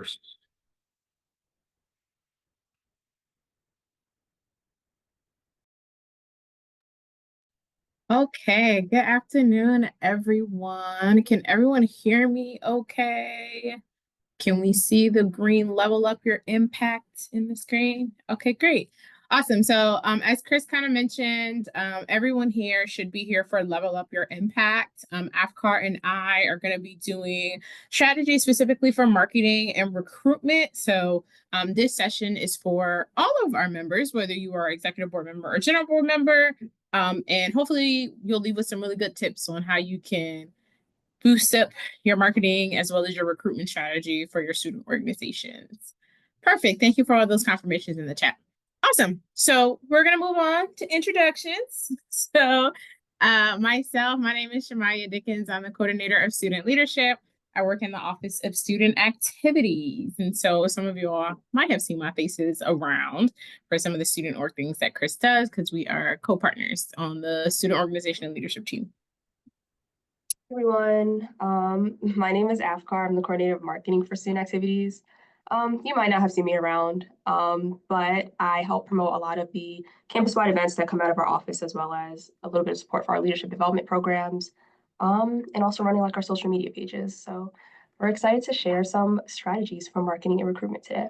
members. Okay, good afternoon, everyone. Can everyone hear me okay? Can we see the green level up your impact in the screen? Okay, great. Awesome. So as Chris kind of mentioned, everyone here should be here for Level Up Your Impact. Afkar and I are going to be doing strategy specifically for marketing and recruitment. So this session is for all of our members, whether you are executive board member or general board member. And hopefully you'll leave with some really good tips on how you can boost up your marketing as well as your recruitment strategy for your student organizations. Perfect. Thank you for all those confirmations in the chat. Awesome. So we're going to move on to introductions. My name is Shamaya Dickens. I'm the coordinator of student leadership. I work in the Office of Student Activities. And so some of you all might have seen my faces around for some of the student org things that Chris does because we are co-partners on the student organization and leadership team. Everyone, my name is Afkar. I'm the coordinator of marketing for student activities. You might not have seen me around, but I help promote a lot of the campus-wide events that come out of our office, as well as a little bit of support for our leadership development programs, and also running like our social media pages. So we're excited to share some strategies for marketing and recruitment today.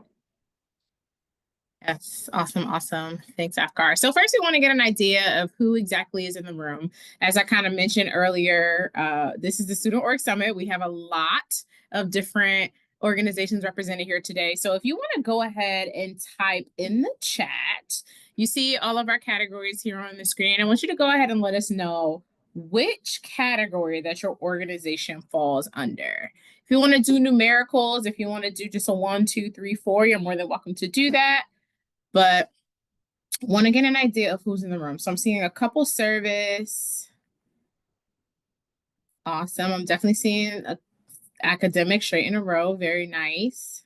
Yes, awesome, awesome. Thanks, Afkar. So first, we want to get an idea of who exactly is in the room. As I kind of mentioned earlier, this is the Student Org Summit. We have a lot of different organizations represented here today. So if you want to go ahead and type in the chat, you see all of our categories here on the screen. I want you to go ahead and let us know which category that your organization falls under. If you want to do numericals, if you want to do just a 1, 2, 3, 4, you're more than welcome to do that. But want to get an idea of who's in the room. So I'm seeing a couple service. Awesome. I'm definitely seeing a academic straight in a row. Very nice.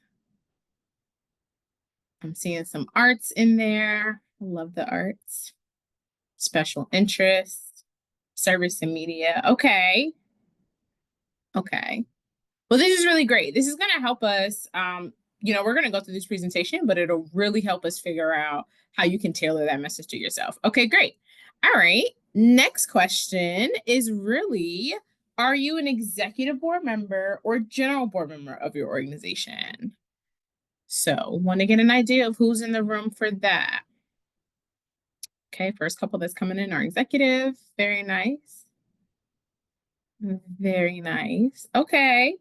I'm seeing some arts in there. I love the arts. Special interest, service and media. Okay. Okay. Well, this is really great. This is going to help us. We're going to go through this presentation, but it'll really help us figure out how you can tailor that message to yourself. Okay, great. All right. Next question is really, are you an executive board member or general board member of your organization? So want to get an idea of who's in the room for that. Okay, first couple that's coming in are executive. Very nice. Very nice. Okay.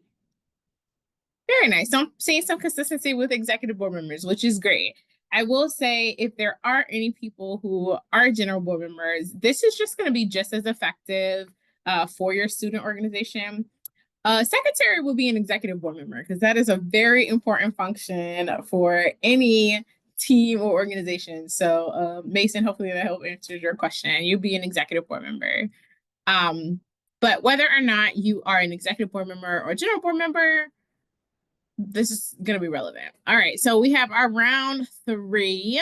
Very nice. So I'm seeing some consistency with executive board members, which is great. I will say if there are any people who are general board members, this is just going to be just as effective for your student organization. Secretary will be an executive board member because that is a very important function for any team or organization. So Mason, hopefully that helped answer your question. You'll be an executive board member. But whether or not you are an executive board member or general board member, this is going to be relevant. All right, so we have our round 3.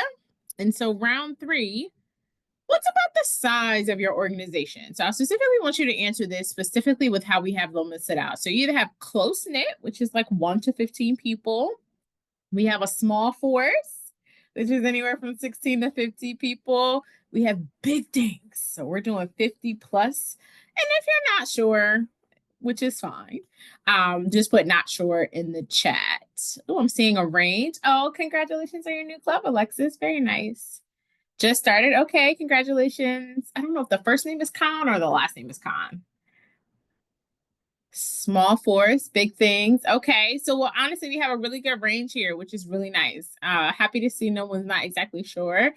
And so round 3, what's about the size of your organization? So I specifically want you to answer this specifically with how we have them listed out. So you either have close knit, which is like 1 to 15 people. We have a small force, which is anywhere from 16 to 50 people. We have big things. So we're doing 50 plus. And if you're not sure, which is fine, just put not sure in the chat. Oh, I'm seeing a range. Oh, congratulations on your new club, Alexis. Very nice. Just started. Okay, congratulations. I don't know if the first name is Khan or the last name is Khan. Small force, big things. Okay, so well, honestly, we have a really good range here, which is really nice. Happy to see no one's not exactly sure,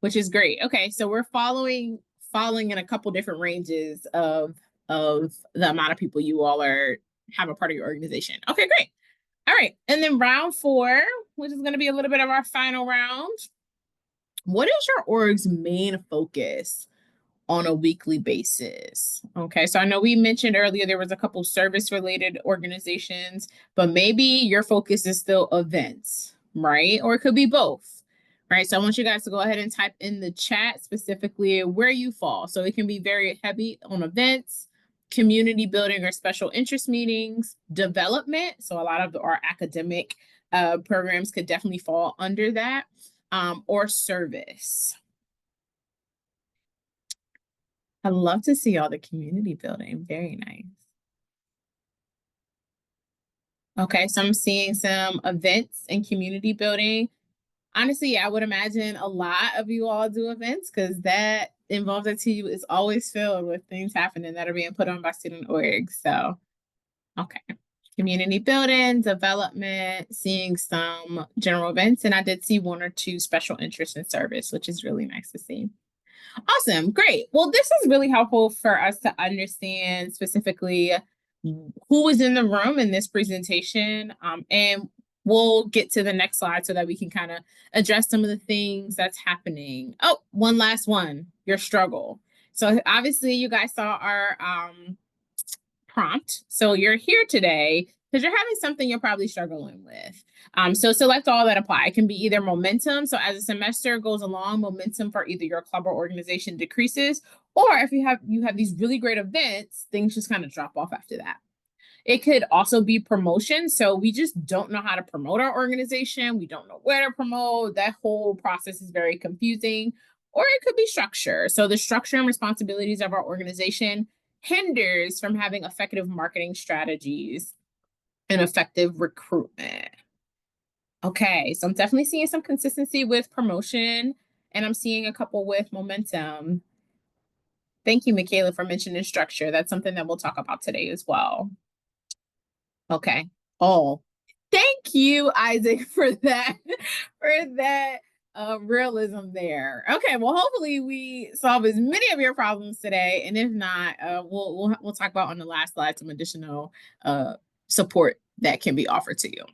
which is great. Okay, so we're falling in a couple different ranges of the amount of people you all have a part of your organization. Okay, great. All right, and then round 4, which is going to be a little bit of our final round. What is your org's main focus on a weekly basis? Okay, so I know we mentioned earlier there was a couple service-related organizations, but maybe your focus is still events, right? Or it could be both, right? So I want you guys to go ahead and type in the chat specifically where you fall. So it can be very heavy on events, community building or special interest meetings, development. So a lot of our academic programs could definitely fall under that, or service. I love to see all the community building. Very nice. Okay, so I'm seeing some events and community building. Honestly, I would imagine a lot of you all do events because that involved at TU is always filled with things happening that are being put on by student orgs. So, okay. Community building, development, seeing some general events, and I did see 1 or 2 special interest in service, which is really nice to see. Awesome, great. Well, this is really helpful for us to understand specifically who was in the room in this presentation, and we'll get to the next slide so that we can kind of address some of the things that's happening. Oh, one last one, your struggle. So obviously you guys saw our prompt. So you're here today because you're having something you're probably struggling with. So select all that apply. It can be either momentum. So as a semester goes along, momentum for either your club or organization decreases, or if you have these really great events, things just kind of drop off after that. It could also be promotion. So we just don't know how to promote our organization. We don't know where to promote. That whole process is very confusing. Or it could be structure. So the structure and responsibilities of our organization hinders from having effective marketing strategies and effective recruitment. Okay, so I'm definitely seeing some consistency with promotion, and I'm seeing a couple with momentum. Thank you, Michaela, for mentioning structure. That's something that we'll talk about today as well. Okay. Oh, thank you, Isaac, for that, realism there. Okay, well, hopefully we solve as many of your problems today, and if not, we'll talk about on the last slide some additional support that can be offered to you.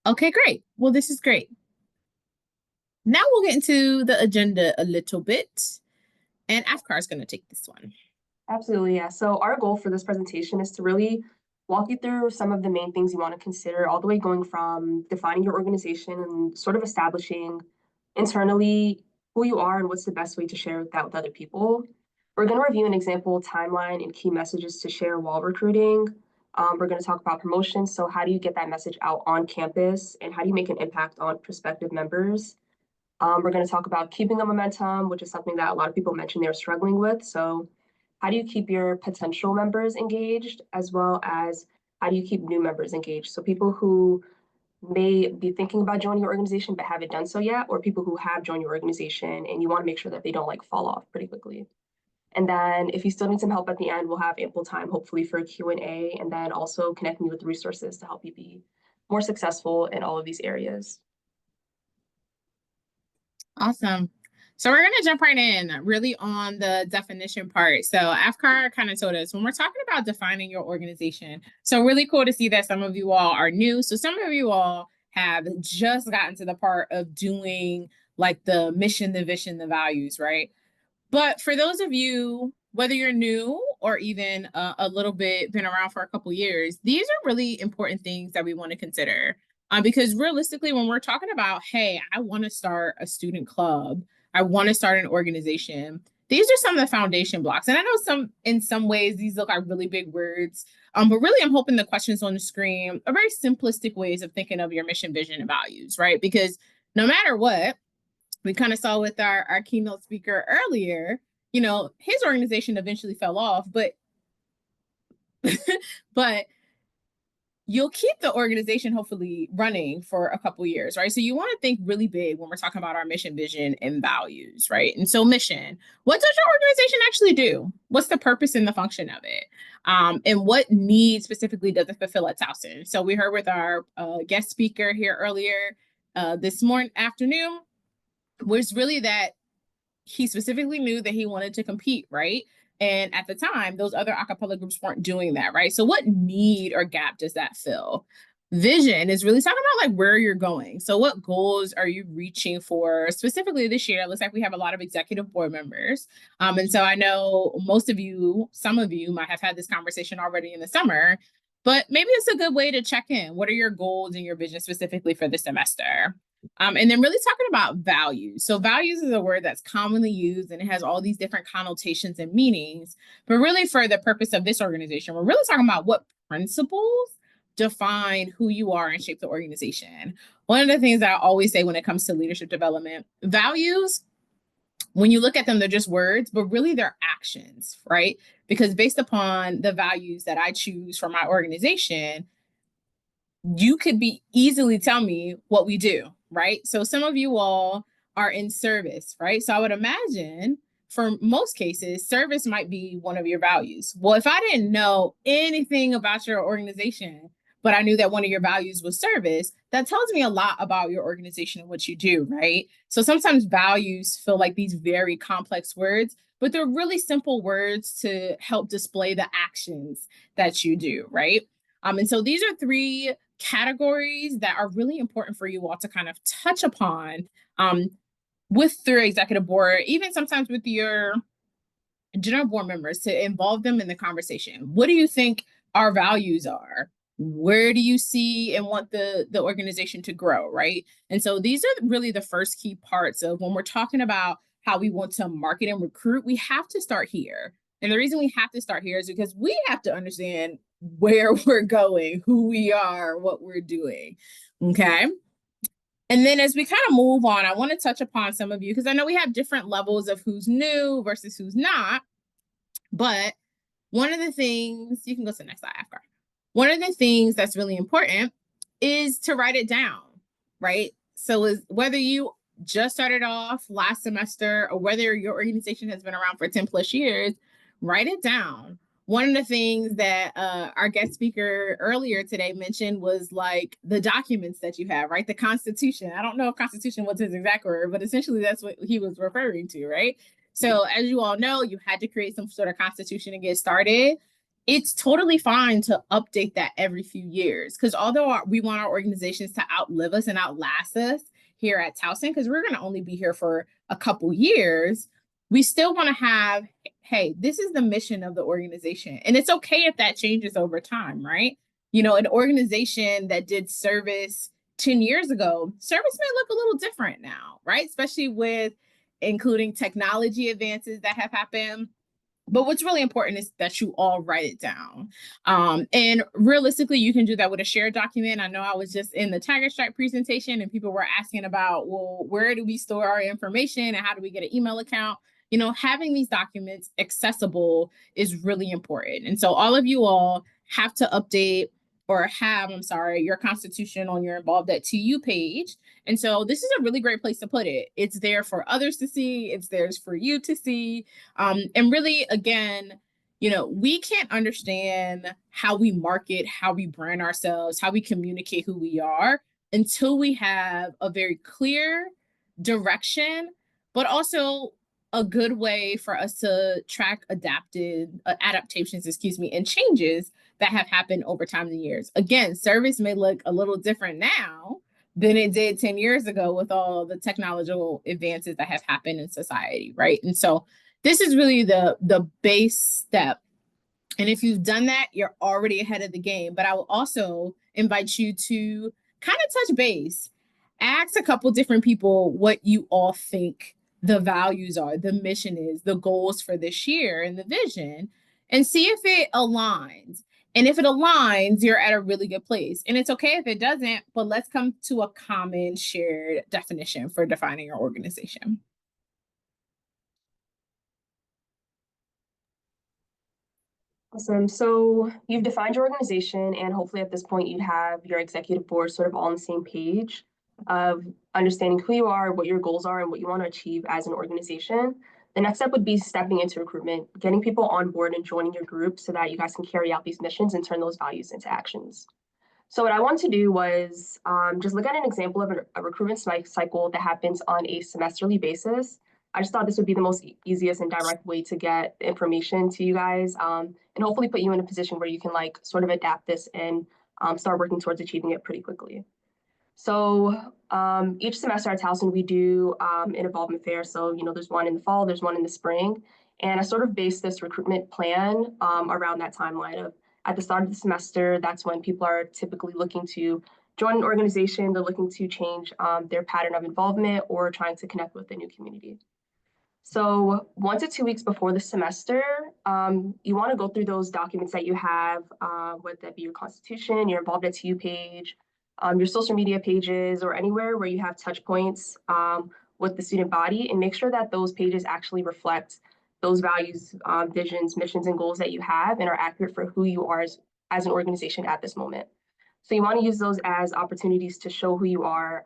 Okay, great. Well, this is great. Now we'll get into the agenda a little bit, and Afkar is going to take this one. Absolutely, yeah. So our goal for this presentation is to really walk you through some of the main things you want to consider, all the way going from defining your organization and sort of establishing internally who you are and what's the best way to share that with other people. We're going to review an example timeline and key messages to share while recruiting. We're going to talk about promotions. So how do you get that message out on campus, and how do you make an impact on prospective members? We're going to talk about keeping the momentum, which is something that a lot of people mentioned they're struggling with. So how do you keep your potential members engaged, as well as how do you keep new members engaged? So people who may be thinking about joining your organization but haven't done so yet, or people who have joined your organization and you want to make sure that they don't fall off pretty quickly. And then if you still need some help at the end, we'll have ample time, hopefully, for a Q&A, and then also connecting you with resources to help you be more successful in all of these areas. Awesome. So we're going to jump right in really on the definition part. So Afkar kind of told us when we're talking about defining your organization. So really cool to see that some of you all are new. So some of you all have just gotten to the part of doing like the mission, the vision, the values, right? But for those of you, whether you're new or even a little bit been around for a couple years, these are really important things that we want to consider. Because realistically, when we're talking about, hey, I want to start a student club, I want to start an organization, these are some of the foundation blocks. And I know in some ways, these look like really big words, but really I'm hoping the questions on the screen are very simplistic ways of thinking of your mission, vision, and values, right? Because no matter what, we kind of saw with our keynote speaker earlier, you know, his organization eventually fell off, but you'll keep the organization hopefully running for a couple years, right? So you want to think really big when we're talking about our mission, vision, and values, right? And so mission, what does your organization actually do? What's the purpose and the function of it? And what needs specifically does it fulfill at Towson? So we heard with our guest speaker here earlier this afternoon, was really that he specifically knew that he wanted to compete, right? And at the time, those other a cappella groups weren't doing that, right? So what need or gap does that fill? Vision is really talking about like where you're going. So what goals are you reaching for specifically this year? It looks like we have a lot of executive board members. And so I know some of you might have had this conversation already in the summer, but maybe it's a good way to check in. What are your goals and your vision specifically for the semester? And then really talking about values. So values is a word that's commonly used and it has all these different connotations and meanings. But really for the purpose of this organization, we're really talking about what principles define who you are and shape the organization. One of the things that I always say when it comes to leadership development, values, when you look at them, they're just words, but really they're actions, right? Because based upon the values that I choose for my organization, you could be easily tell me what we do, right? So some of you all are in service, right? So I would imagine for most cases, service might be one of your values. Well, if I didn't know anything about your organization, but I knew that one of your values was service, that tells me a lot about your organization and what you do, right? So sometimes values feel like these very complex words, but they're really simple words to help display the actions that you do, right? And so these are three categories that are really important for you all to kind of touch upon with their executive board, even sometimes with your general board members, to involve them in the conversation. What do you think our values are? Where do you see and want the organization to grow, right? And so these are really the first key parts of when we're talking about how we want to market and recruit, we have to start here. And the reason we have to start here is because we have to understand where we're going, who we are, what we're doing. Okay. And then as we kind of move on, I want to touch upon some of you because I know we have different levels of who's new versus who's not. But one of the things, you can go to the next slide, Afkar. One of the things that's really important is to write it down, right? So whether you just started off last semester or whether your organization has been around for 10 plus years, write it down. One of the things that our guest speaker earlier today mentioned was like the documents that you have, right? The Constitution. I don't know if Constitution was his exact word, but essentially that's what he was referring to, right? So as you all know, you had to create some sort of Constitution to get started. It's totally fine to update that every few years because although we want our organizations to outlive us and outlast us here at Towson, because we're going to only be here for a couple years, we still want to have, hey, this is the mission of the organization. And it's okay if that changes over time, right? You know, an organization that did service 10 years ago, service may look a little different now, right? Especially with including technology advances that have happened. But what's really important is that you all write it down. And realistically, you can do that with a shared document. I know I was just in the Tiger Stripe presentation and people were asking about, well, where do we store our information and how do we get an email account? You know, having these documents accessible is really important. And so all of you all have to update or have, I'm sorry, your Constitution on your Involved at TU page. And so this is a really great place to put it. It's there for others to see. It's there for you to see. And really, again, you know, we can't understand how we market, how we brand ourselves, how we communicate who we are until we have a very clear direction, but also a good way for us to track adaptations, and changes that have happened over time and years. Again, service may look a little different now than it did 10 years ago with all the technological advances that have happened in society, right? And so this is really the base step. And if you've done that, you're already ahead of the game. But I will also invite you to kind of touch base, ask a couple different people what you all think the values are, the mission is, the goals for this year and the vision, and see if it aligns. And if it aligns, you're at a really good place. And it's okay if it doesn't, but let's come to a common shared definition for defining your organization. Awesome. So you've defined your organization, and hopefully at this point you'd have your executive board sort of all on the same page of understanding who you are, what your goals are, and what you want to achieve as an organization. The next step would be stepping into recruitment, getting people on board and joining your group so that you guys can carry out these missions and turn those values into actions. So what I wanted to do was just look at an example of a recruitment cycle that happens on a semesterly basis. I just thought this would be the most easiest and direct way to get information to you guys, and hopefully put you in a position where you can like sort of adapt this and start working towards achieving it pretty quickly. So each semester at Towson, we do an involvement fair. So, you know, there's one in the fall, there's one in the spring. And I sort of base this recruitment plan around that timeline of at the start of the semester, that's when people are typically looking to join an organization. They're looking to change their pattern of involvement or trying to connect with a new community. So 1 to 2 weeks before the semester, you want to go through those documents that you have, whether that be your constitution, your involved at TU page, your social media pages, or anywhere where you have touch points with the student body, and make sure that those pages actually reflect those values, visions, missions, and goals that you have and are accurate for who you are as an organization at this moment. So you want to use those as opportunities to show who you are.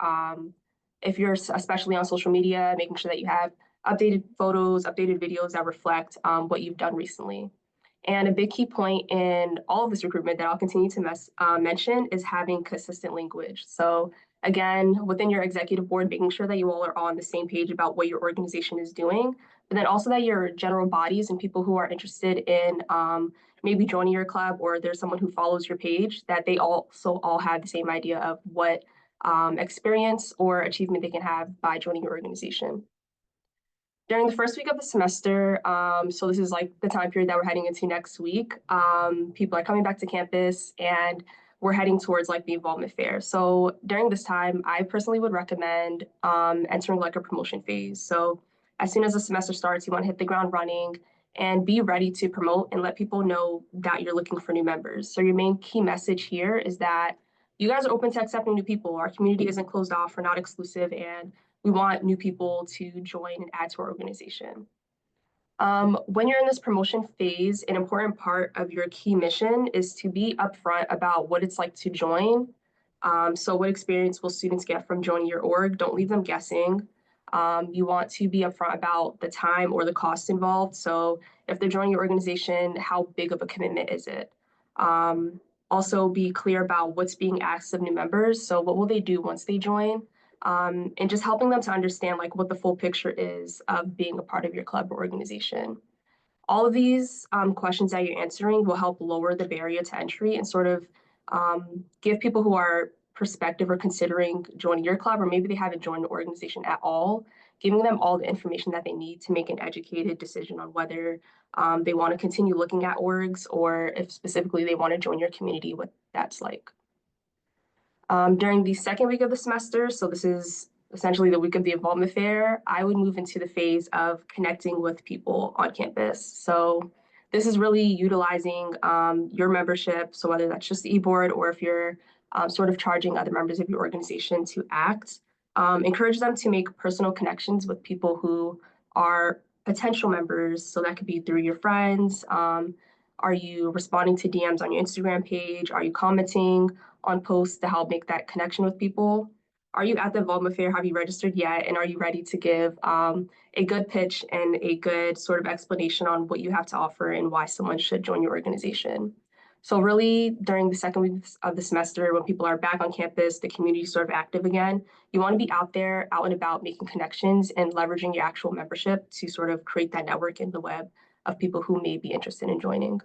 If you're especially on social media, making sure that you have updated photos, updated videos that reflect what you've done recently. And a big key point in all of this recruitment that I'll continue to mention is having consistent language. So again, within your executive board, making sure that you all are on the same page about what your organization is doing, but then also that your general bodies and people who are interested in maybe joining your club, or there's someone who follows your page, that they also all have the same idea of what experience or achievement they can have by joining your organization. During the first week of the semester, so this is like the time period that we're heading into next week, people are coming back to campus and we're heading towards like the involvement fair. So during this time, I personally would recommend entering like a promotion phase. So as soon as the semester starts, you want to hit the ground running and be ready to promote and let people know that you're looking for new members. So your main key message here is that you guys are open to accepting new people. Our community isn't closed off, we're not exclusive, and we want new people to join and add to our organization. When you're in this promotion phase, an important part of your key mission is to be upfront about what it's like to join. So what experience will students get from joining your org? Don't leave them guessing. You want to be upfront about the time or the cost involved. So if they're joining your organization, how big of a commitment is it? Also be clear about what's being asked of new members. So what will they do once they join? And just helping them to understand like what the full picture is of being a part of your club or organization. All of these questions that you're answering will help lower the barrier to entry and sort of give people who are prospective or considering joining your club, or maybe they haven't joined the organization at all, giving them all the information that they need to make an educated decision on whether they want to continue looking at orgs, or if specifically they want to join your community, what that's like. During the second week of the semester, so this is essentially the week of the involvement fair, I would move into the phase of connecting with people on campus. So this is really utilizing your membership. So whether that's just the e-board, or if you're sort of charging other members of your organization to act, encourage them to make personal connections with people who are potential members. So that could be through your friends. Are you responding to DMs on your Instagram page? Are you commenting on posts to help make that connection with people? Are you at the involvement fair? Have you registered yet? And are you ready to give a good pitch and a good sort of explanation on what you have to offer and why someone should join your organization? So really, during the second week of the semester, when people are back on campus, the community is sort of active again, you want to be out there, out and about, making connections and leveraging your actual membership to sort of create that network in the web of people who may be interested in joining.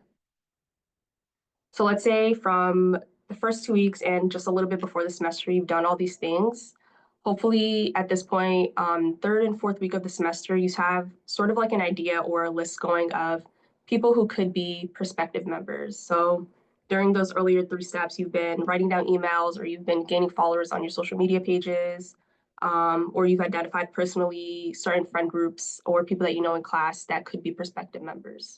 So let's say from the first 2 weeks and just a little bit before the semester, you've done all these things. Hopefully at this point, third and fourth week of the semester, you have sort of like an idea or a list going of people who could be prospective members. So during those earlier 3 steps, you've been writing down emails, or you've been gaining followers on your social media pages, or you've identified personally certain friend groups or people that you know in class that could be prospective members.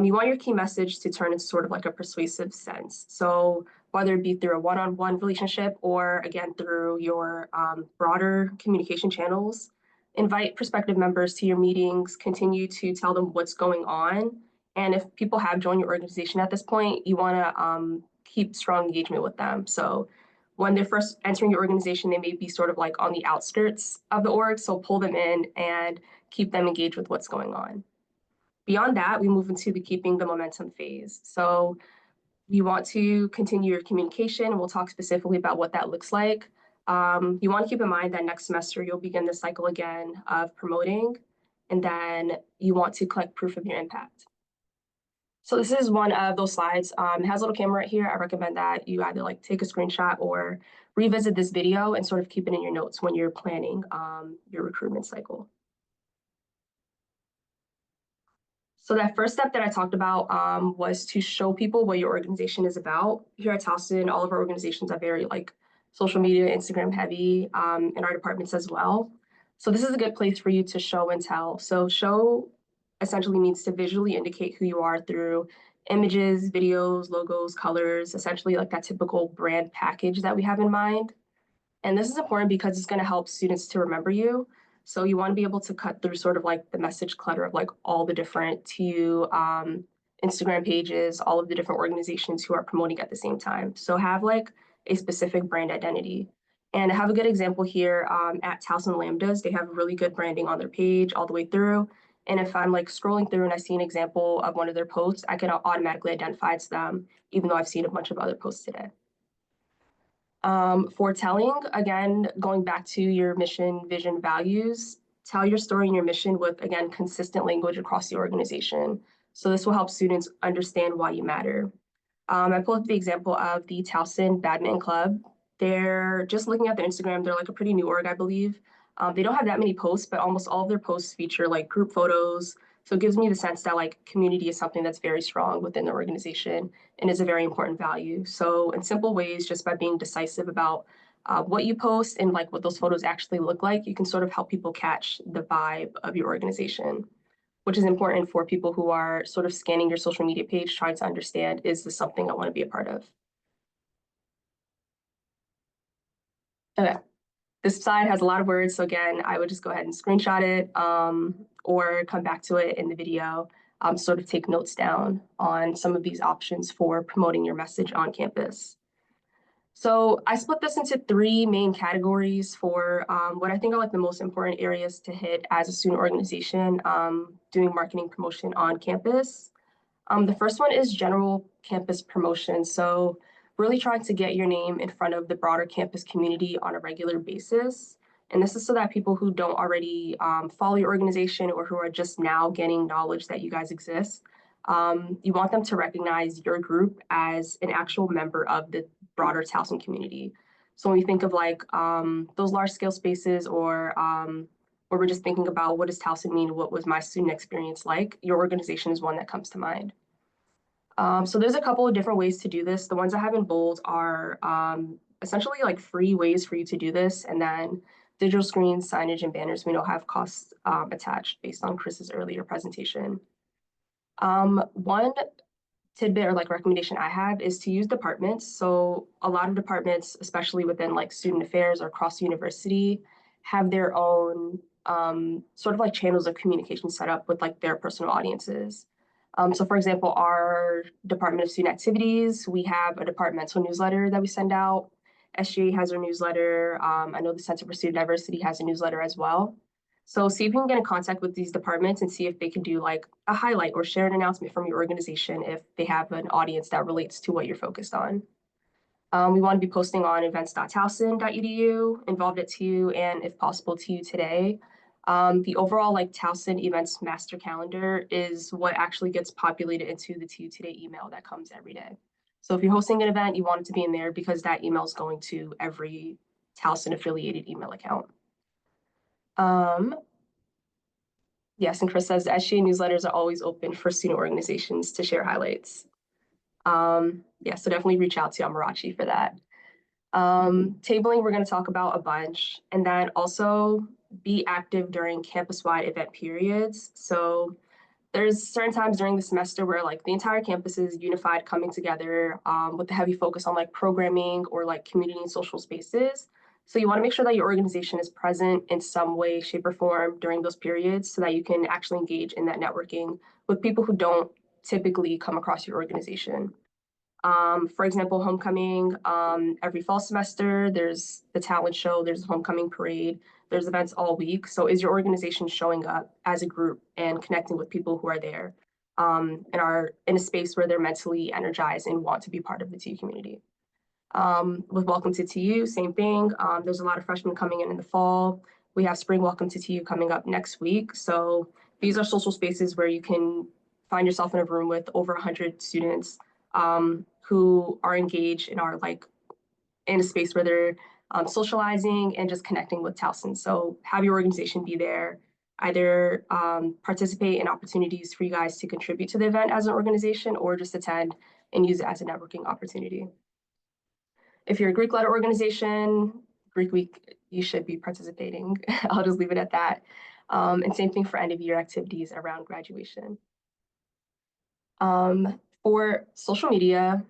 You want your key message to turn into sort of like a persuasive sense. So whether it be through a one-on-one relationship, or again, through your broader communication channels, invite prospective members to your meetings, continue to tell them what's going on. And if people have joined your organization at this point, you want to keep strong engagement with them. So when they're first entering your organization, they may be sort of like on the outskirts of the org. So pull them in and keep them engaged with what's going on. Beyond that, we move into the keeping the momentum phase. So you want to continue your communication. We'll talk specifically about what that looks like. You want to keep in mind that next semester, you'll begin the cycle again of promoting, and then you want to collect proof of your impact. So this is one of those slides. It has a little camera right here. I recommend that you either like take a screenshot or revisit this video and sort of keep it in your notes when you're planning your recruitment cycle. So that first step that I talked about was to show people what your organization is about. Here at Towson, all of our organizations are very like social media, Instagram heavy, in our departments as well. So this is a good place for you to show and tell. So show essentially means to visually indicate who you are through images, videos, logos, colors, essentially like that typical brand package that we have in mind. And this is important because it's going to help students to remember you. So you want to be able to cut through sort of like the message clutter of like all the different TU Instagram pages, all of the different organizations who are promoting at the same time. So have like a specific brand identity. And I have a good example here at Towson Lambdas. They have really good branding on their page all the way through. And if I'm like scrolling through and I see an example of one of their posts, I can automatically identify it's them, even though I've seen a bunch of other posts today. For telling, again, going back to your mission, vision, values, tell your story and your mission with, again, consistent language across the organization. So this will help students understand why you matter. I pulled up the example of the Towson Badminton Club. They're just looking at their Instagram, they're like a pretty new org, I believe. They don't have that many posts, but almost all of their posts feature like group photos. So it gives me the sense that like community is something that's very strong within the organization and is a very important value. So in simple ways, just by being decisive about what you post and like what those photos actually look like, you can sort of help people catch the vibe of your organization, which is important for people who are sort of scanning your social media page, trying to understand, is this something I want to be a part of? Okay, this slide has a lot of words. So again, I would just go ahead and screenshot it or come back to it in the video, sort of take notes down on some of these options for promoting your message on campus. So I split this into three main categories for what I think are like the most important areas to hit as a student organization doing marketing promotion on campus. The first one is general campus promotion. So really trying to get your name in front of the broader campus community on a regular basis. And this is so that people who don't already follow your organization or who are just now getting knowledge that you guys exist, you want them to recognize your group as an actual member of the broader Towson community. So when we think of like those large scale spaces or we're just thinking about what does Towson mean? What was my student experience like? Your organization is one that comes to mind. So there's a couple of different ways to do this. The ones I have in bold are essentially like free ways for you to do this. And then digital screens, signage, and banners we know have costs attached based on Chris's earlier presentation. One tidbit or like recommendation I have is to use departments. So a lot of departments, especially within like student affairs or across the university, have their own sort of like channels of communication set up with like their personal audiences. So for example, our Department of Student Activities, we have a departmental newsletter that we send out. SGA has our newsletter. I know the Center for Student Diversity has a newsletter as well. So see if you can get in contact with these departments and see if they can do like a highlight or share an announcement from your organization if they have an audience that relates to what you're focused on. We want to be posting on events.towson.edu, involved at TU, and if possible, TU Today. The overall like Towson events master calendar is what actually gets populated into the TU Today email that comes every day. So if you're hosting an event, you want it to be in there because that email is going to every Towson affiliated email account. Yes, and Chris says SGA newsletters are always open for student organizations to share highlights. Yeah, so definitely reach out to Amarachi for that. Tabling, we're going to talk about a bunch, and then also be active during campus-wide event periods. So there's certain times during the semester where like the entire campus is unified, coming together with a heavy focus on like programming or like community and social spaces. So you want to make sure that your organization is present in some way, shape, or form during those periods so that you can actually engage in that networking with people who don't typically come across your organization. For example, homecoming, every fall semester, there's the talent show, there's a homecoming parade, there's events all week. So is your organization showing up as a group and connecting with people who are there and are in a space where they're mentally energized and want to be part of the TU community? With Welcome to TU, same thing. There's a lot of freshmen coming in the fall. We have Spring Welcome to TU coming up next week. So these are social spaces where you can find yourself in a room with over 100 students who are engaged and are like in a space where they're socializing and just connecting with Towson. So have your organization be there, either participate in opportunities for you guys to contribute to the event as an organization or just attend and use it as a networking opportunity. If you're a Greek letter organization, Greek Week, you should be participating. I'll just leave it at that. And same thing for end of year activities around graduation. For social media,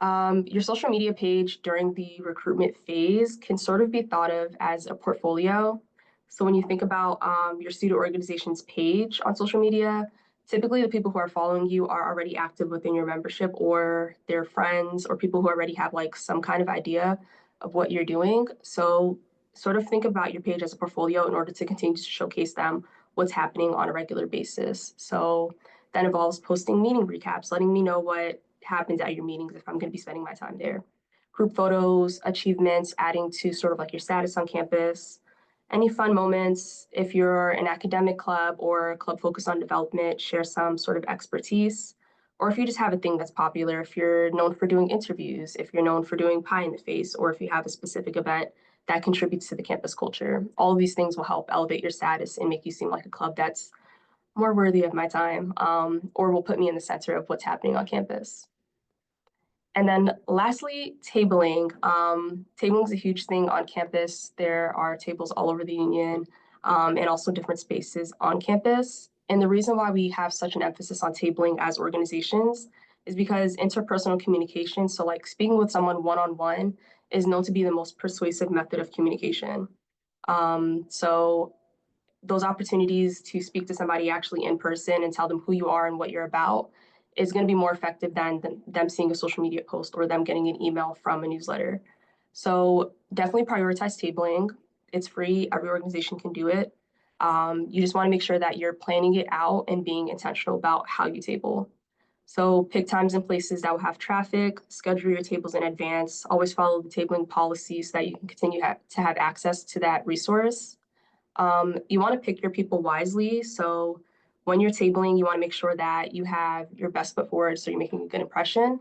your social media page during the recruitment phase can sort of be thought of as a portfolio. So when you think about your student organization's page on social media, typically the people who are following you are already active within your membership, or their friends or people who already have like some kind of idea of what you're doing. So sort of think about your page as a portfolio in order to continue to showcase them what's happening on a regular basis. So that involves posting meeting recaps, letting me know what happens at your meetings if I'm going to be spending my time there. Group photos, achievements, adding to sort of like your status on campus. Any fun moments, if you're an academic club or a club focused on development, share some sort of expertise. Or if you just have a thing that's popular, if you're known for doing interviews, if you're known for doing pie in the face, or if you have a specific event that contributes to the campus culture, all of these things will help elevate your status and make you seem like a club that's more worthy of my time, or will put me in the center of what's happening on campus. And then lastly, tabling. Tabling is a huge thing on campus. There are tables all over the union, and also different spaces on campus. And the reason why we have such an emphasis on tabling as organizations is because interpersonal communication, so like speaking with someone one-on-one, is known to be the most persuasive method of communication. So those opportunities to speak to somebody actually in person and tell them who you are and what you're about is going to be more effective than them seeing a social media post or them getting an email from a newsletter. So definitely prioritize tabling. It's free. Every organization can do it. You just want to make sure that you're planning it out and being intentional about how you table. So pick times and places that will have traffic, schedule your tables in advance, always follow the tabling policy so that you can continue to have access to that resource. You want to pick your people wisely. So when you're tabling, you want to make sure that you have your best foot forward so you're making a good impression.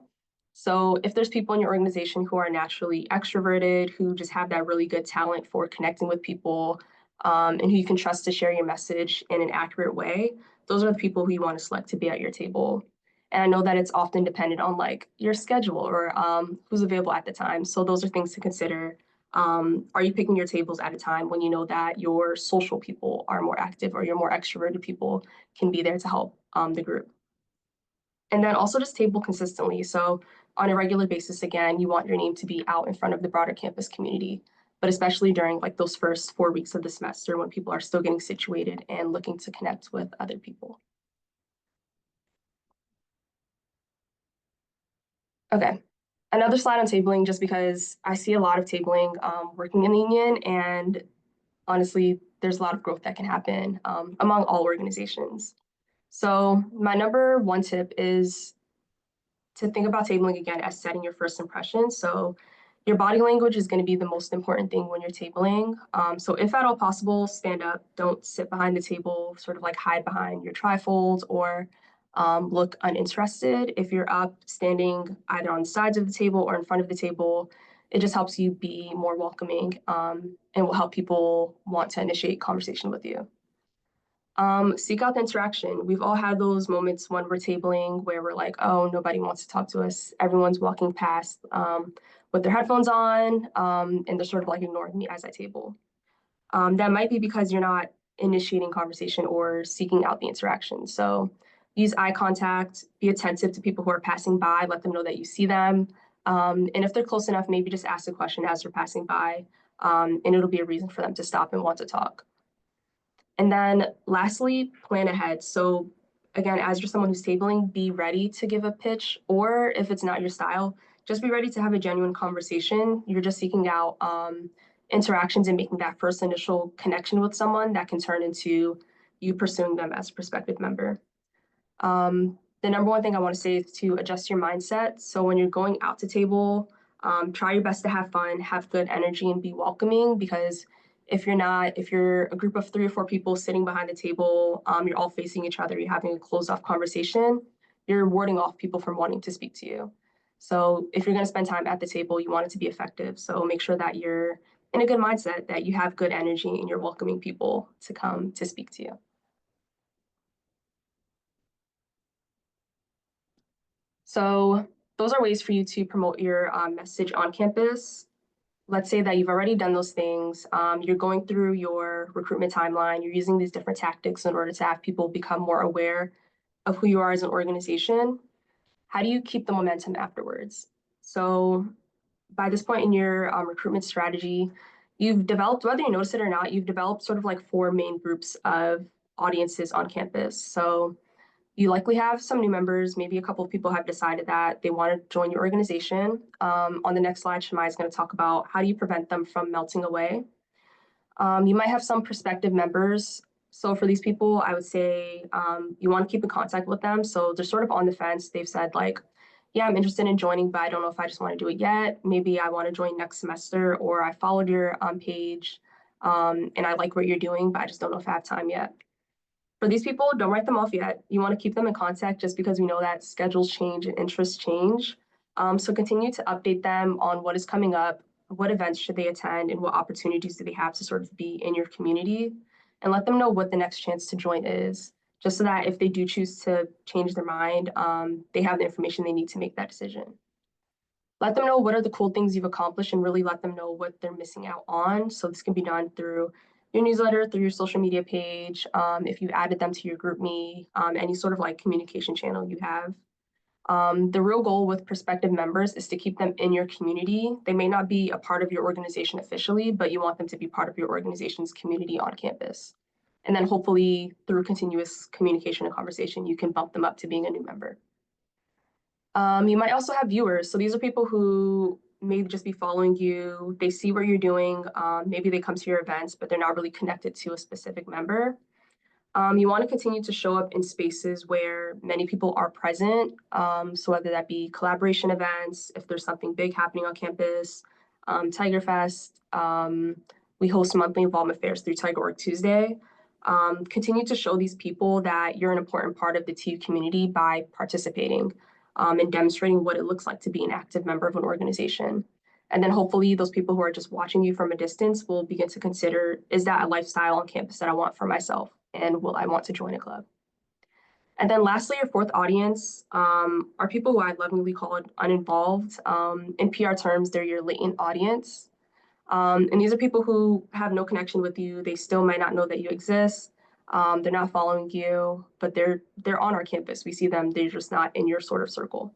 So if there's people in your organization who are naturally extroverted, who just have that really good talent for connecting with people, and who you can trust to share your message in an accurate way, those are the people who you want to select to be at your table. And I know that it's often dependent on like your schedule or who's available at the time. So those are things to consider. Are you picking your tables at a time when you know that your social people are more active or your more extroverted people can be there to help the group? And then also just table consistently. So on a regular basis, again, you want your name to be out in front of the broader campus community, but especially during like those first 4 weeks of the semester when people are still getting situated and looking to connect with other people. Okay. Another slide on tabling, just because I see a lot of tabling working in the union, and honestly, there's a lot of growth that can happen among all organizations. So my number one tip is to think about tabling again as setting your first impression. So your body language is going to be the most important thing when you're tabling. So if at all possible, stand up. Don't sit behind the table, sort of like hide behind your trifold or look uninterested. If you're up, standing either on the sides of the table or in front of the table, it just helps you be more welcoming and will help people want to initiate conversation with you. Seek out the interaction. We've all had those moments when we're tabling where we're like, oh, nobody wants to talk to us. Everyone's walking past with their headphones on, and they're sort of like ignoring me as I table. That might be because you're not initiating conversation or seeking out the interaction. So use eye contact, be attentive to people who are passing by, let them know that you see them. And if they're close enough, maybe just ask a question as they're passing by, and it'll be a reason for them to stop and want to talk. And then lastly, plan ahead. So again, as you're someone who's tabling, be ready to give a pitch, or if it's not your style, just be ready to have a genuine conversation. You're just seeking out interactions and making that first initial connection with someone that can turn into you pursuing them as a prospective member. The number one thing I want to say is to adjust your mindset. So when you're going out to table, try your best to have fun, have good energy, and be welcoming, because if you're a group of 3 or 4 people sitting behind the table, you're all facing each other, you're having a closed off conversation, you're warding off people from wanting to speak to you. So if you're going to spend time at the table, you want it to be effective. So make sure that you're in a good mindset, that you have good energy and you're welcoming people to come to speak to you. So those are ways for you to promote your message on campus. let's say that you've already done those things. You're going through your recruitment timeline. You're using these different tactics in order to have people become more aware of who you are as an organization. How do you keep the momentum afterwards? So by this point in your recruitment strategy, you've developed, whether you notice it or not, you've developed sort of like four main groups of audiences on campus. So you likely have some new members. Maybe a couple of people have decided that they want to join your organization. On the next slide, Shemai is going to talk about how do you prevent them from melting away. You might have some prospective members. So for these people, I would say you want to keep in contact with them. So they're sort of on the fence. They've said like, yeah, I'm interested in joining, but I don't know if I just want to do it yet. Maybe I want to join next semester, or I followed your page and I like what you're doing, but I just don't know if I have time yet. For these people, don't write them off yet. You want to keep them in contact just because we know that schedules change and interests change. So continue to update them on what is coming up, what events should they attend, and what opportunities do they have to sort of be in your community, and let them know what the next chance to join is, just so that if they do choose to change their mind, they have the information they need to make that decision. Let them know what are the cool things you've accomplished and really let them know what they're missing out on. So this can be done through your newsletter, through your social media page, if you've added them to your GroupMe, any sort of like communication channel you have. The real goal with prospective members is to keep them in your community. They may not be a part of your organization officially, but you want them to be part of your organization's community on campus. And then hopefully through continuous communication and conversation, you can bump them up to being a new member. You might also have viewers. So these are people who may just be following you. They see what you're doing. Maybe they come to your events, but they're not really connected to a specific member. You want to continue to show up in spaces where many people are present. So whether that be collaboration events, if there's something big happening on campus, Tiger Fest, we host monthly involvement fairs through Tiger Org Tuesday. Continue to show these people that you're an important part of the TU community by participating and demonstrating what it looks like to be an active member of an organization. And then hopefully those people who are just watching you from a distance will begin to consider, is that a lifestyle on campus that I want for myself? And will I want to join a club? And then lastly, your fourth audience are people who I lovingly call uninvolved. In PR terms, they're your latent audience. And these are people who have no connection with you. They still might not know that you exist. They're not following you, but they're on our campus. We see them, they're just not in your sort of circle.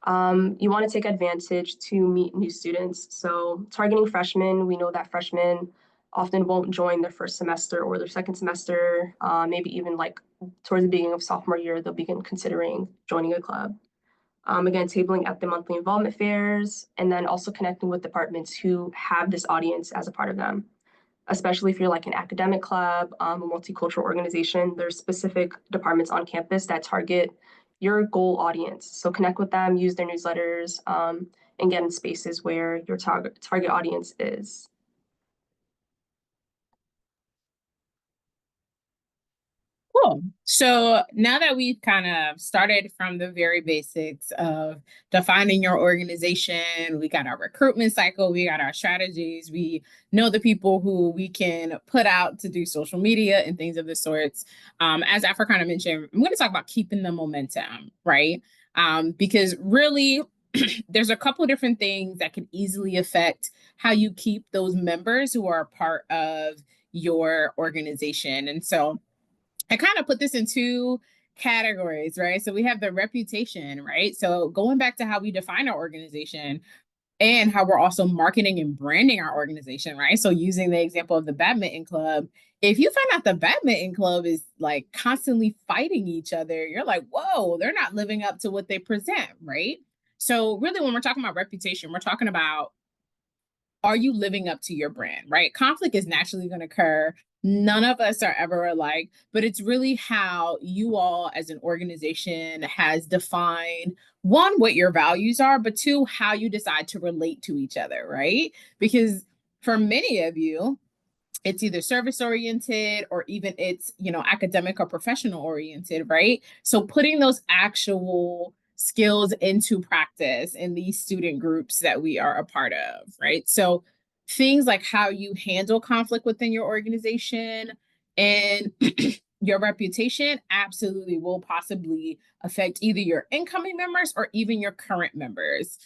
You want to take advantage to meet new students. So targeting freshmen, we know that freshmen often won't join their first semester or their second semester, maybe even like towards the beginning of sophomore year, they'll begin considering joining a club. Again, tabling at the monthly involvement fairs, and then also connecting with departments who have this audience as a part of them, especially if you're like an academic club, a multicultural organization. There's specific departments on campus that target your goal audience. So connect with them, use their newsletters, and get in spaces where your target audience is. Cool. So now that we've kind of started from the very basics of defining your organization, we got our recruitment cycle, we got our strategies, we know the people who we can put out to do social media and things of the sorts. As Africana mentioned, I'm going to talk about keeping the momentum, right? Because really, there's a couple of different things that can easily affect how you keep those members who are a part of your organization. And so I kind of put this in two categories, right? So we have the reputation, right? So going back to how we define our organization and how we're also marketing and branding our organization, right? So using the example of the badminton club, if you find out the badminton club is like constantly fighting each other, you're like, whoa, they're not living up to what they present, right? So really, when we're talking about reputation, we're talking about, are you living up to your brand, right? Conflict is naturally going to occur. None of us are ever alike, but it's really how you all as an organization has defined, one, what your values are, but two, how you decide to relate to each other, right? Because for many of you, it's either service oriented or even it's, academic or professional oriented, right? So putting those actual skills into practice in these student groups that we are a part of, right? So things like how you handle conflict within your organization and your reputation absolutely will possibly affect either your incoming members or even your current members.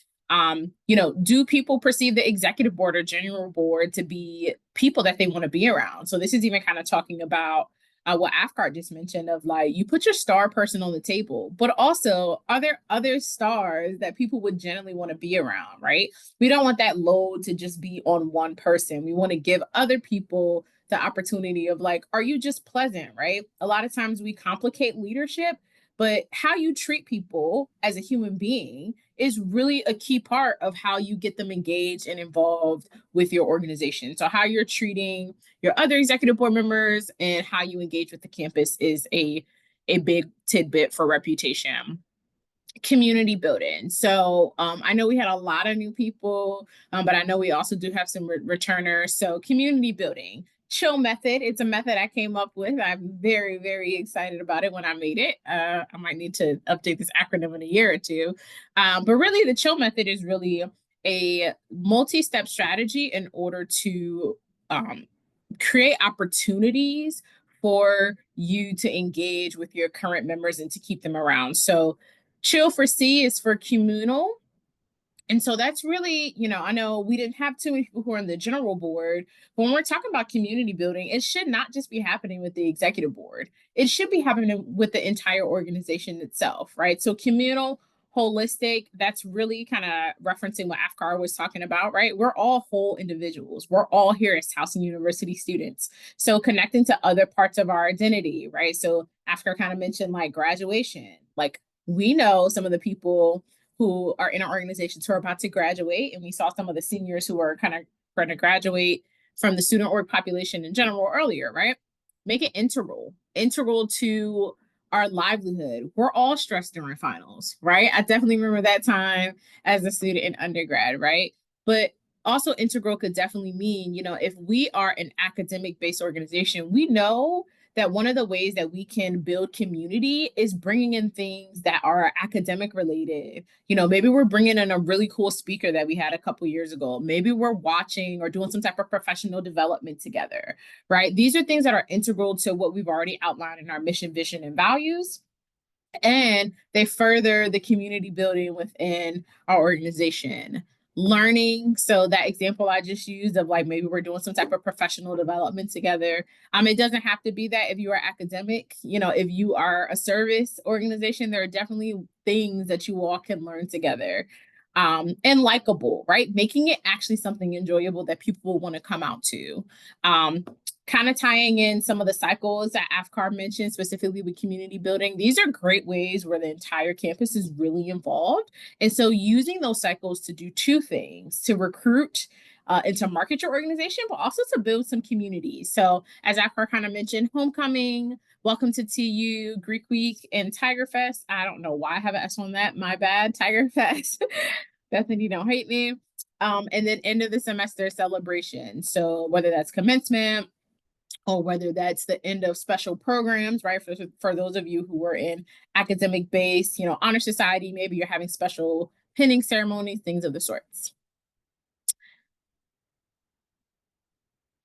Do people perceive the executive board or general board to be people that they want to be around? So this is even kind of talking about what Afkar just mentioned of like, you put your star person on the table, but also are there other stars that people would generally want to be around, right? We don't want that load to just be on one person. We want to give other people the opportunity of like, are you just pleasant, right? A lot of times we complicate leadership, but how you treat people as a human being is really a key part of how you get them engaged and involved with your organization. So how you're treating your other executive board members and how you engage with the campus is a big tidbit for reputation. Community building. So I know we had a lot of new people, but I know we also do have some returners. So community building. Chill method. It's a method I came up with. I'm very, very excited about it when I made it. I might need to update this acronym in a year or two. But really, the chill method is really a multi-step strategy in order to create opportunities for you to engage with your current members and to keep them around. So chill for C is for communal. And so that's really, I know we didn't have too many people who are in the general board, but when we're talking about community building, it should not just be happening with the executive board. It should be happening with the entire organization itself, right? So communal, holistic, that's really kind of referencing what Afkar was talking about, right? We're all whole individuals. We're all here as Towson University students. So connecting to other parts of our identity, right? So Afkar kind of mentioned like graduation, like we know some of the people who are in our organizations who are about to graduate. And we saw some of the seniors who are kind of going to graduate from the student org population in general earlier, right? Make it integral to our livelihood. We're all stressed during finals, right? I definitely remember that time as a student in undergrad, right? But also integral could definitely mean, if we are an academic-based organization, we know that one of the ways that we can build community is bringing in things that are academic related. Maybe we're bringing in a really cool speaker that we had a couple years ago. Maybe we're watching or doing some type of professional development together, right? These are things that are integral to what we've already outlined in our mission, vision, and values. And they further the community building within our organization. Learning. So that example I just used of like maybe we're doing some type of professional development together. It doesn't have to be that if you are academic, if you are a service organization, there are definitely things that you all can learn together. And likable, right? Making it actually something enjoyable that people will want to come out to. Kind of tying in some of the cycles that Afkar mentioned, specifically with community building. These are great ways where the entire campus is really involved. And so using those cycles to do two things, to recruit and to market your organization, but also to build some communities. So as Afkar kind of mentioned, homecoming, welcome to TU, Greek Week, and Tiger Fest. I don't know why I have an S on that. My bad, Tiger Fest. Bethany, don't hate me. And then end of the semester celebration. So whether that's commencement, or whether that's the end of special programs, right? For those of you who are in academic based, honor society, maybe you're having special pinning ceremonies, things of the sorts.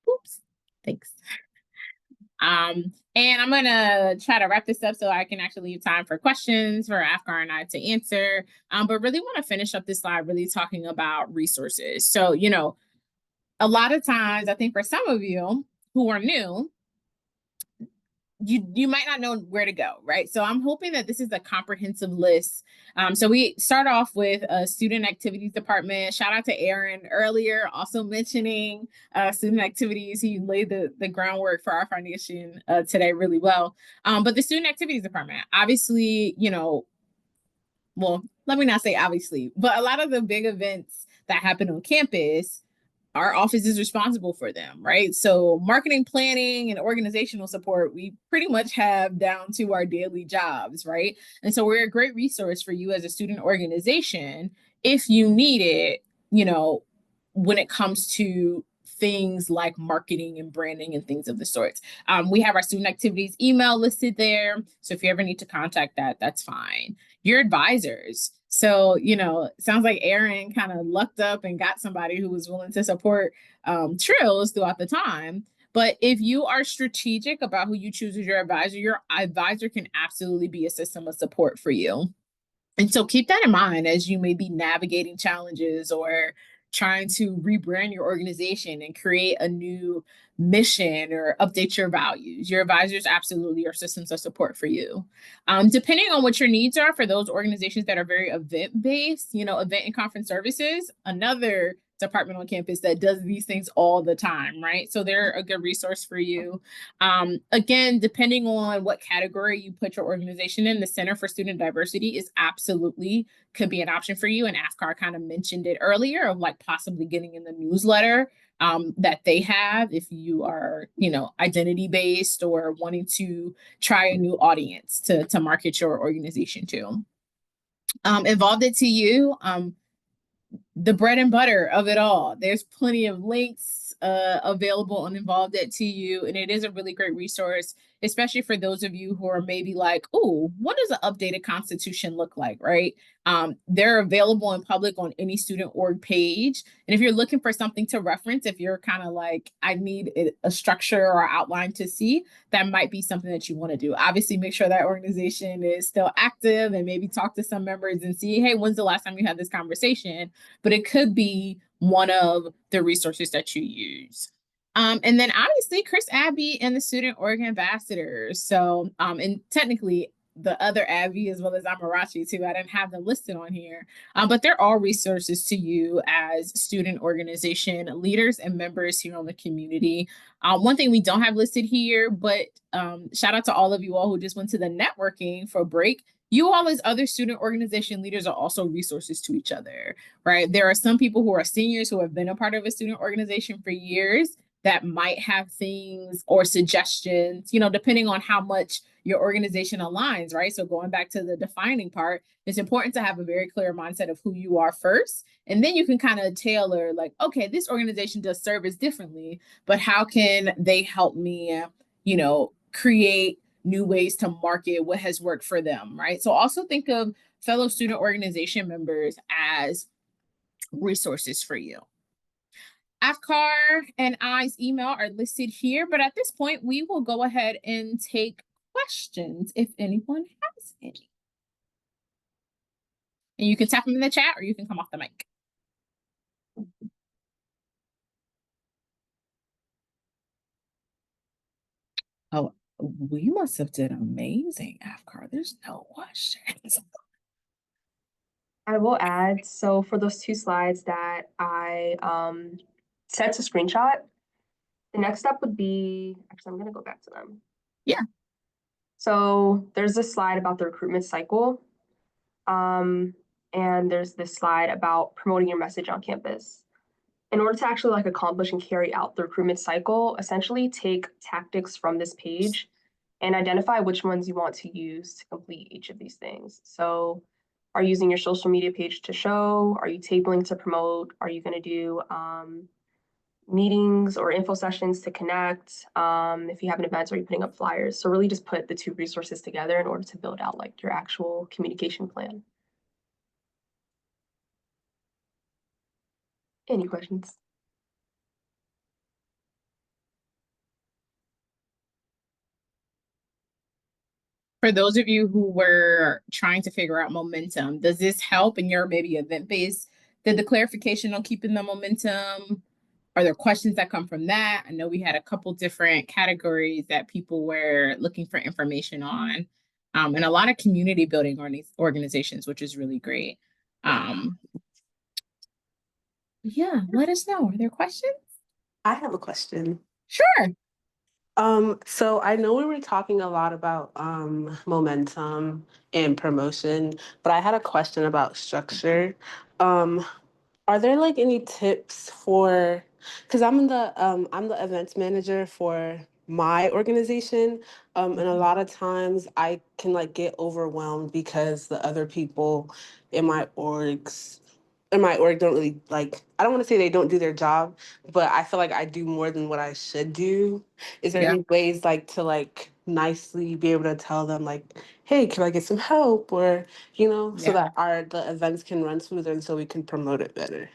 Oops, thanks. And I'm gonna try to wrap this up so I can actually leave time for questions for Afkar and I to answer. But really want to finish up this slide really talking about resources. So, a lot of times, I think for some of you who are new, you might not know where to go, right? So I'm hoping that this is a comprehensive list. So we start off with a student activities department. Shout out to Aaron earlier, also mentioning student activities. He laid the groundwork for our foundation today really well. But the student activities department, obviously, well, let me not say obviously, but a lot of the big events that happen on campus, our office is responsible for them, right? So marketing, planning, and organizational support, we pretty much have down to our daily jobs, right? And so we're a great resource for you as a student organization if you need it, when it comes to things like marketing and branding and things of the sorts. We have our student activities email listed there. So if you ever need to contact that, that's fine. Your advisors. So, sounds like Aaron kind of lucked up and got somebody who was willing to support Trills throughout the time. But if you are strategic about who you choose as your advisor can absolutely be a system of support for you. And so keep that in mind as you may be navigating challenges or trying to rebrand your organization and create a new mission or update your values. Your advisors absolutely are systems of support for you. Depending on what your needs are for those organizations that are very event based, event and conference services, another department on campus that does these things all the time, right? So they're a good resource for you. Again, depending on what category you put your organization in, the Center for Student Diversity is absolutely could be an option for you. And AFCAR kind of mentioned it earlier of like possibly getting in the newsletter that they have if you are, identity based or wanting to try a new audience to market your organization to. Involved it to you. The bread and butter of it all. There's plenty of links available on Involved It to you, and it is a really great resource, especially for those of you who are maybe like, oh, what does an updated constitution look like, right? They're available in public on any student org page. And if you're looking for something to reference, if you're kind of like, I need a structure or outline to see, that might be something that you want to do. Obviously, make sure that organization is still active and maybe talk to some members and see, hey, when's the last time you had this conversation? But it could be one of the resources that you use. And then obviously Chris Abbey and the Student Org Ambassadors. So, and technically the other Abbey as well as Amarachi too. I didn't have them listed on here, but they're all resources to you as student organization leaders and members here on the community. One thing we don't have listed here, but shout out to all of you all who just went to the networking for break. You all as other student organization leaders are also resources to each other, right? There are some people who are seniors who have been a part of a student organization for years that might have things or suggestions, depending on how much your organization aligns, right? So going back to the defining part, it's important to have a very clear mindset of who you are first. And then you can kind of tailor like, okay, this organization does service differently, but how can they help me, create new ways to market what has worked for them, right? So also think of fellow student organization members as resources for you. AFCAR and I's email are listed here, but at this point, we will go ahead and take questions if anyone has any. And you can tap them in the chat or you can come off the mic. Oh, we must have did amazing, AFCAR. There's no questions. I will add, so for those two slides that I sent a screenshot, the next step would be, actually, I'm going to go back to them. Yeah. So there's this slide about the recruitment cycle. And there's this slide about promoting your message on campus. In order to actually like accomplish and carry out the recruitment cycle, essentially take tactics from this page and identify which ones you want to use to complete each of these things. So are you using your social media page to show? Are you tabling to promote? Are you going to do meetings or info sessions to connect? If you have an event, are you putting up flyers? So really just put the two resources together in order to build out like your actual communication plan. Any questions? For those of you who were trying to figure out momentum, does this help in your maybe event-based? Did the clarification on keeping the momentum? Are there questions that come from that? I know we had a couple different categories that people were looking for information on, and a lot of community building organizations, which is really great. Yeah, let us know. Are there questions? I have a question. Sure. So I know we were talking a lot about momentum and promotion, but I had a question about structure. Um, are there like any tips for, because I'm the events manager for my organization, and a lot of times I can like get overwhelmed because the other people in my org don't really like, I don't want to say they don't do their job, but I feel like I do more than what I should do. Is there Yeah. any ways like to like nicely be able to tell them like, hey, can I get some help? Or, so Yeah. that the events can run smoother and so we can promote it better.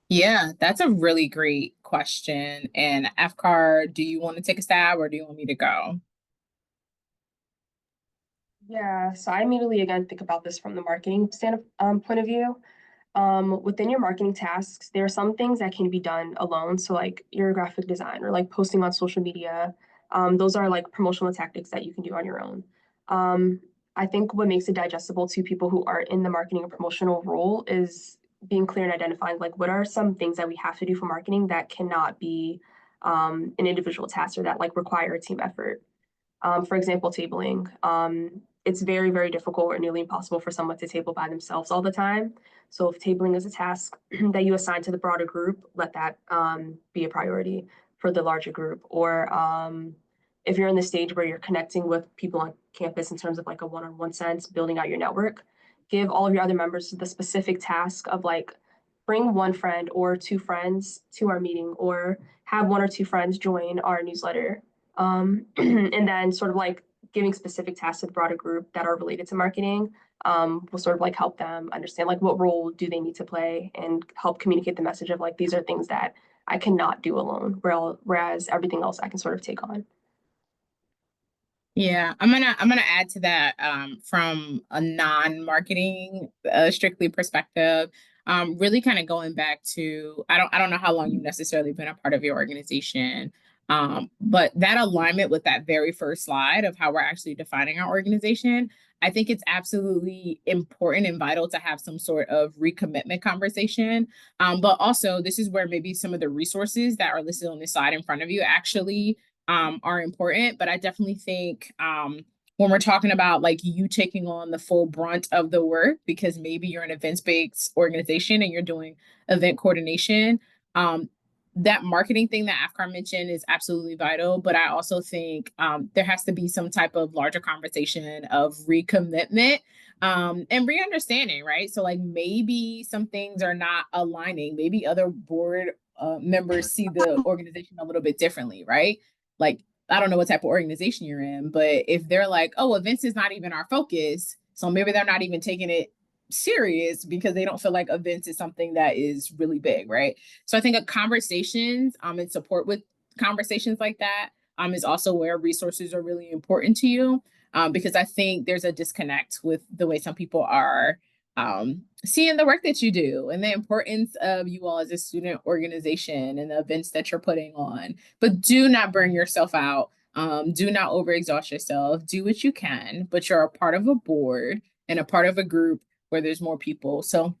Yeah, that's a really great question. And AFCAR, do you want to take a stab or do you want me to go? Yeah, so I immediately again think about this from the marketing point of view. Within your marketing tasks, there are some things that can be done alone. So like your graphic design or like posting on social media. Those are like promotional tactics that you can do on your own. Um, I think what makes it digestible to people who are in the marketing and promotional role is being clear and identifying like what are some things that we have to do for marketing that cannot be an individual task or that like require a team effort. For example, tabling. It's very, very difficult or nearly impossible for someone to table by themselves all the time. So if tabling is a task that you assign to the broader group, let that be a priority for the larger group. Or if you're in the stage where you're connecting with people on campus in terms of like a one-on-one sense, building out your network, give all of your other members the specific task of like bring one friend or two friends to our meeting or have one or two friends join our newsletter, and then sort of like giving specific tasks to the broader group that are related to marketing will sort of like help them understand like what role do they need to play and help communicate the message of like these are things that I cannot do alone, whereas everything else I can sort of take on. Yeah, I'm gonna add to that from a non-marketing strictly perspective. Really kind of going back to I don't know how long you've necessarily been a part of your organization. But that alignment with that very first slide of how we're actually defining our organization, I think it's absolutely important and vital to have some sort of recommitment conversation. But also this is where maybe some of the resources that are listed on the slide in front of you actually are important. But I definitely think when we're talking about like you taking on the full brunt of the work, because maybe you're an events-based organization and you're doing event coordination, that marketing thing that Afkar mentioned is absolutely vital. But I also think there has to be some type of larger conversation of recommitment and re-understanding, right? So like maybe some things are not aligning. Maybe other board members see the organization a little bit differently, right? Like, I don't know what type of organization you're in, but if they're like, oh, events is not even our focus, so maybe they're not even taking it serious because they don't feel like events is something that is really big, right? So I think conversations and support with conversations like that is also where resources are really important to you, because I think there's a disconnect with the way some people are seeing the work that you do and the importance of you all as a student organization and the events that you're putting on. But do not burn yourself out. Do not overexhaust yourself. Do what you can, but you're a part of a board and a part of a group where there's more people. So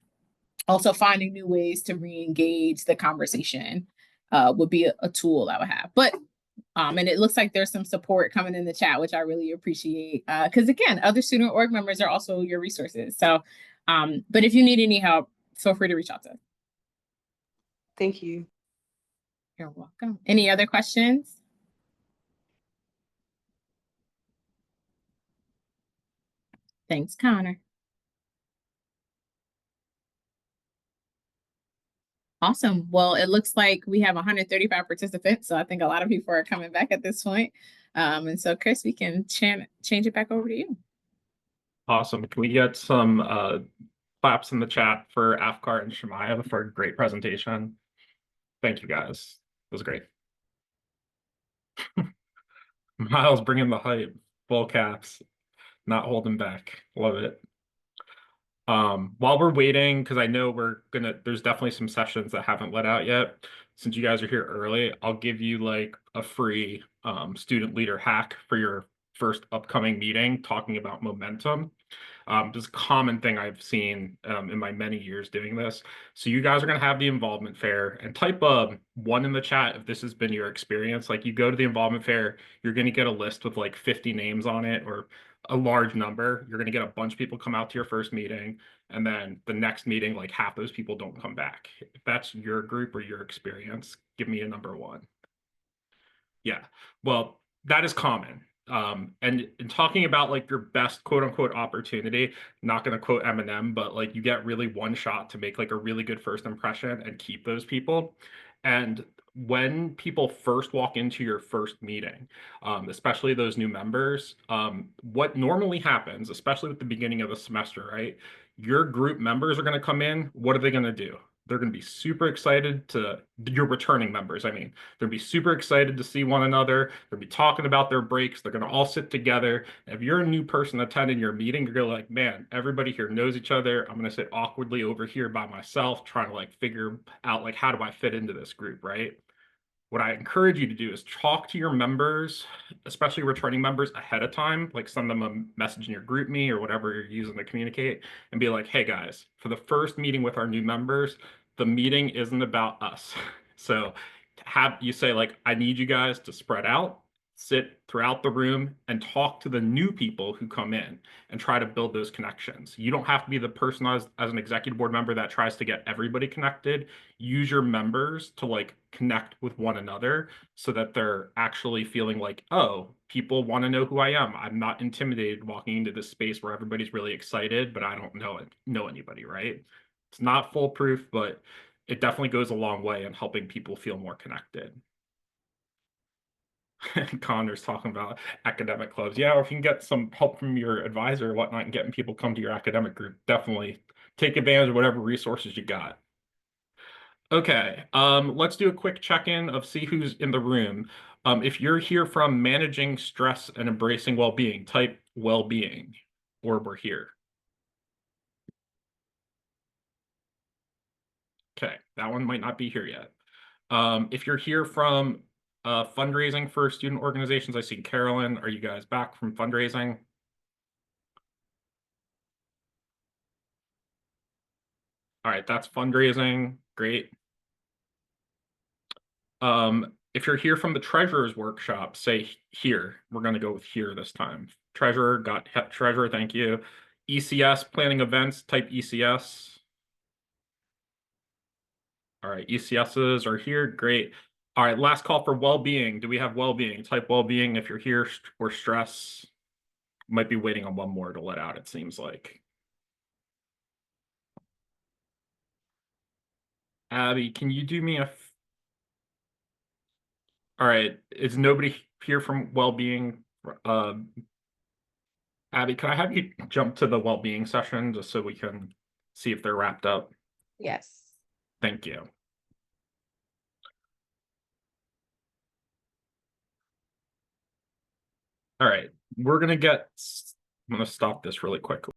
also finding new ways to re-engage the conversation would be a tool I would have. But and it looks like there's some support coming in the chat, which I really appreciate. Because again, other student org members are also your resources. So, but if you need any help, feel free to reach out to us. Thank you. You're welcome. Any other questions? Thanks, Connor. Awesome. Well, it looks like we have 135 participants, so I think a lot of people are coming back at this point. And so, Chris, we can change it back over to you. Awesome. Can we get some claps in the chat for Afkar and Shemaya for a great presentation? Thank you, guys. It was great. Miles bringing the hype, full caps, not holding back. Love it. While we're waiting, because I know there's definitely some sessions that haven't let out yet. Since you guys are here early, I'll give you like a free student leader hack for your first upcoming meeting talking about momentum. This is a common thing I've seen in my many years doing this. So you guys are going to have the involvement fair, and type 1 in the chat if this has been your experience. Like, you go to the involvement fair, you're going to get a list with like 50 names on it or a large number. You're going to get a bunch of people come out to your first meeting, and then the next meeting, like half those people don't come back. If that's your group or your experience, give me a number 1. Yeah, well, that is common. And in talking about like your best quote unquote opportunity, not going to quote Eminem, but like you get really one shot to make like a really good first impression and keep those people. And when people first walk into your first meeting, especially those new members, what normally happens, especially at the beginning of the semester, right? Your group members are going to come in. What are they going to do? They're going to be super excited to, your returning members, I mean, they'll be super excited to see one another. They'll be talking about their breaks. They're going to all sit together. If you're a new person attending your meeting, you're going to like, man, everybody here knows each other. I'm going to sit awkwardly over here by myself, trying to like figure out like, how do I fit into this group, right? What I encourage you to do is talk to your members, especially returning members, ahead of time, like send them a message in your group me or whatever you're using to communicate, and be like, hey guys, for the first meeting with our new members, the meeting isn't about us. So have you say like, I need you guys to spread out, sit throughout the room and talk to the new people who come in and try to build those connections. You don't have to be the person as an executive board member that tries to get everybody connected. Use your members to like connect with one another so that they're actually feeling like, oh, people want to know who I am. I'm not intimidated walking into this space where everybody's really excited, but I don't know anybody, right? It's not foolproof, but it definitely goes a long way in helping people feel more connected. Connor's talking about academic clubs. Yeah, or if you can get some help from your advisor or whatnot and getting people come to your academic group, definitely take advantage of whatever resources you got. Okay, let's do a quick check-in of see who's in the room. If you're here from managing stress and embracing well-being, type well-being, or we're here. Okay, that one might not be here yet. If you're here from fundraising for student organizations, I see Carolyn. Are you guys back from fundraising? All right, that's fundraising. Great. If you're here from the treasurer's workshop, say here. We're going to go with here this time. Treasurer, got treasurer, thank you. ECS, planning events, type ECS. All right, ECSs are here, great. All right, last call for well-being. Do we have well-being? Type well-being if you're here, or stress. Might be waiting on one more to let out, it seems like. Abby, can you do me a... All right, is nobody here from well-being? Abby, can I have you jump to the well-being session just so we can see if they're wrapped up? Yes. Thank you. All right, I'm gonna stop this really quickly.